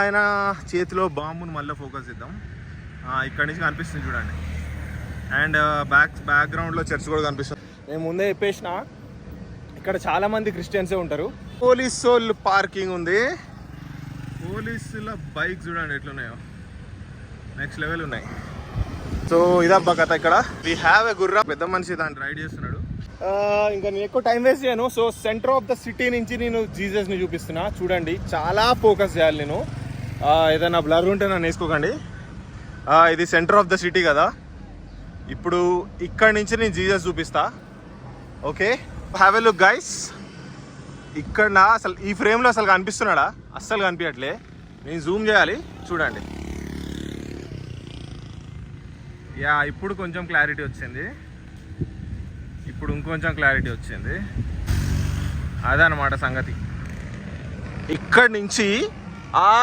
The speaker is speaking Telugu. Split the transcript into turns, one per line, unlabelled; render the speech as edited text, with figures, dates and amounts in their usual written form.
ఆయన చేతిలో బాంబును మళ్ళీ ఫోకస్ ఇద్దాం. ఇక్కడ నుంచి కనిపిస్తుంది చూడండి. అండ్ బ్యాక్గ్రౌండ్లో చర్చ్ కూడా కనిపిస్తుంది. నేను ముందే చెప్పేసిన ఇక్కడ చాలా మంది క్రిస్టియన్సే ఉంటారు. పోలీసు పార్కింగ్ ఉంది. పోలీసుల బైక్ చూడండి ఎట్లున్నాయో, నెక్స్ట్ లెవెల్ ఉన్నాయి. సో ఇదబ్బా కథ. ఇక్కడ వీ హ్యావ్ ఎ గుర్రా, పెద్ద మనిషి దాన్ని రైడ్ చేస్తున్నాడు. ఇంకా నేను ఎక్కువ టైం వేస్ట్ చేయను. So centre of the city నుంచి నేను జీసస్ని చూపిస్తున్నా చూడండి. చాలా ఫోకస్ చేయాలి నేను. ఏదైనా బ్లర్ ఉంటే నన్ను వేసుకోకండి. ఇది సెంటర్ ఆఫ్ ద సిటీ కదా. ఇప్పుడు ఇక్కడ నుంచి నేను జీసస్ చూపిస్తా. Okay, have a look guys. ఇక్కడ అసలు ఈ ఫ్రేమ్లో అసలు కనిపిస్తున్నాడా? అస్సలు కనిపించట్లే. నేను జూమ్ చేయాలి, చూడండి. యా, ఇప్పుడు కొంచెం క్లారిటీ వచ్చింది. ఇప్పుడు ఇంకొంచెం క్లారిటీ వచ్చింది. అదనమాట సంగతి. ఇక్కడి నుంచి ఆ